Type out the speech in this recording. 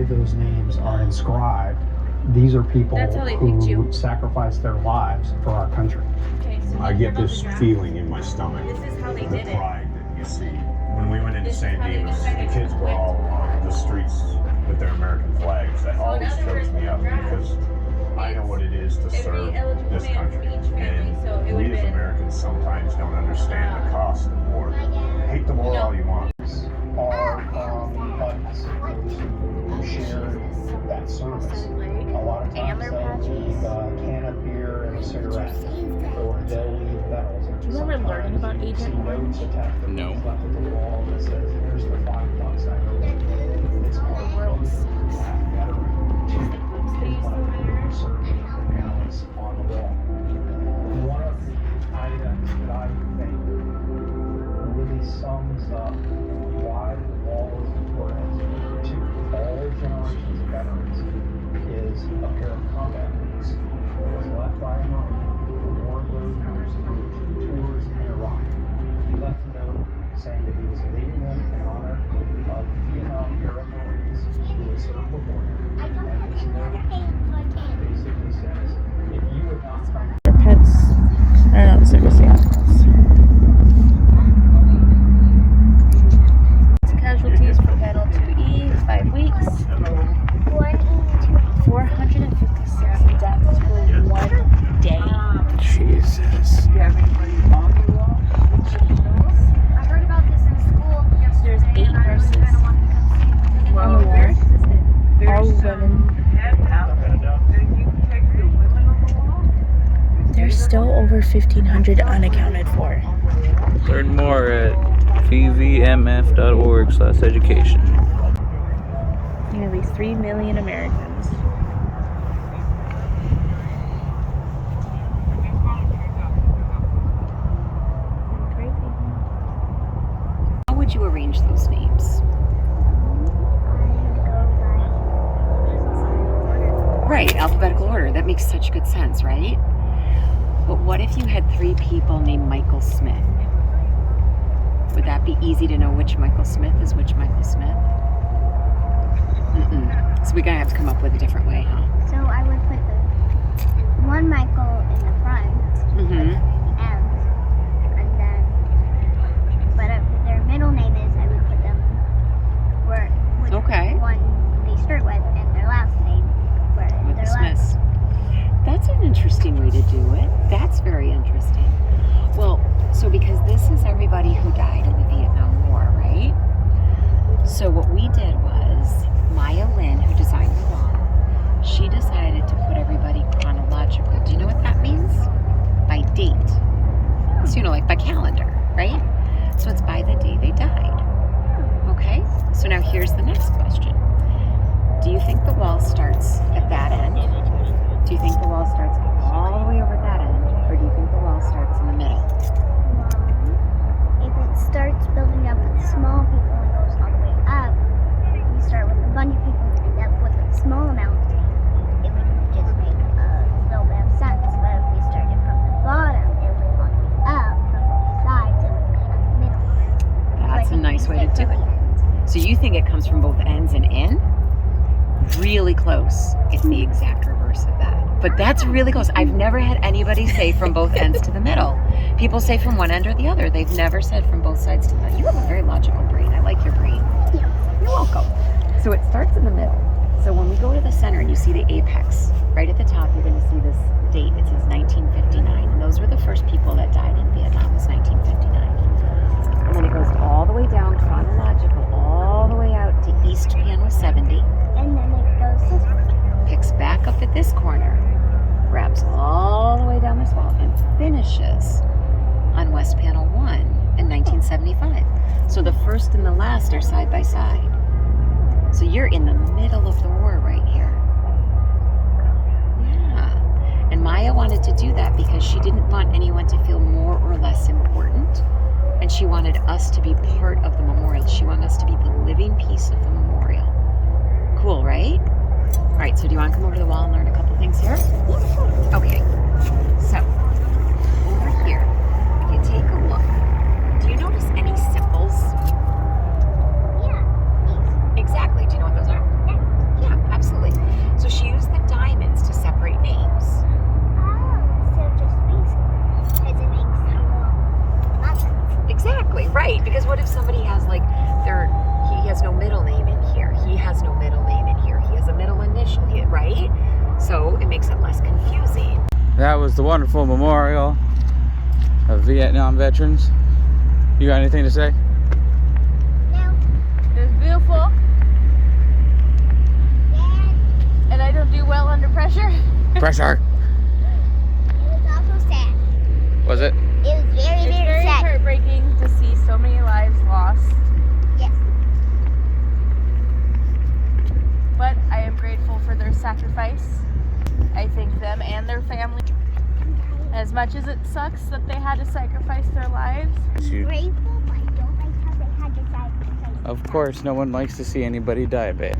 those names are inscribed, these are people who sacrificed their lives for our country. Okay, so I get this feeling in my stomach. This is how they the did pride that you see. When we went into St. Dimas, did it. the kids were all on the streets with their American flags. That always chokes me up because I know what it is to serve this country. And we as Americans sometimes don't understand the cost of war. Hate the war all you want. Are buddies, those who share that service. A lot of times they'll leave a can of beer and a cigarette, or they'll leave medals. Do you remember learning about Agent Notes attached to No. left at the wall that says, "Here's the $5 I owe you." It's called that veteran ticket. Is one of the serving panels on the wall. One of the items that I think really sums up why the wall is important to all generations of veterans is a pair of combat boots that was left by a Marine for War Road tours in Iraq. He left a note saying that he was leaving them in honor of Vietnam era Marines who had served before him. And his note basically says, if you would not come Their pets are not service animals. Casualties for panel 2E, 5 weeks. 456 deaths for 1 day. Jesus. I heard about this in school. There's 8 nurses on the ward, all women. There's still over 1,500 unaccounted for. Learn more at pvmf.org/education. Nearly 3 million Americans. Crazy. How would you arrange those names? Right, alphabetical order. That makes such good sense, right? But what if you had 3 people named Michael Smith? Would that be easy to know which Michael Smith is which Michael Smith? So we're gonna have to come up with a different way, huh? So I would put the one Michael in the front, Mm-hmm. and then, but if their middle name is, I would put them where which Okay. one they start with, and their last name where With their the last. Smiths. That's an interesting way to do it. That's very interesting. Well, so because this is everybody who died in the Vietnam War, right? So what we did was, Maya Lin, who designed the wall, she decided to put everybody chronological. Do you know what that means? By date. So, like by calendar, right? So it's by the day they died. Okay? So now here's the next question. Do you think the wall starts at that end? Do you think the wall starts all the way over at that end? Or do you think the wall starts in the middle? If it starts building up with small people and goes all the way up, you start with a bunch of people and end up with a small amount. It would just make a little bit of sense. But if we started from the bottom, it would all be up from both sides and it would be at the middle. That's a nice way to do it. So you think it comes from both ends and in? Really close. It's the exact reverse of that. But that's really close. I've never had anybody say from both ends to the middle. People say from one end or the other. They've never said from both sides to the middle. You have a very logical brain. I like your brain. Yeah. You're welcome. So it starts in the middle. So when we go to the center and you see the apex, right at the top, you're going to see this date. It says 1959. And those were the first people that died in Vietnam, was 1959. And then it goes all the way down chronological, all the way out to East Panel 70. And then it goes this way. Picks back up at this corner, wraps all the way down this wall, and finishes on West Panel 1 in 1975. So the first and the last are side by side. So you're in the middle of the war right here. Yeah. And Maya wanted to do that because she didn't want anyone to feel more or less important. And she wanted us to be part of the memorial. She wanted us to be the living piece of the memorial. Cool, right? All right, so do you want to come over to the wall and learn a couple things here? Okay, so over here, if you take a look, do you notice any symbols? Yeah. Exactly, do you know what those are? what if somebody has like he has no middle name in here. He has no middle name in here. He has a middle initial here, right? So it makes it less confusing. That was the wonderful memorial of Vietnam veterans. You got anything to say? No. It was beautiful. Dad, And I don't do well under pressure. Pressure. it was also sad. Was it? It was very, It's very very sad. heartbreaking to see so many lives lost. Yes. But I am grateful for their sacrifice. I thank them and their family. As much as it sucks that they had to sacrifice their lives. Grateful, but I don't like how they had to sacrifice. Of course, no one likes to see anybody die, babe.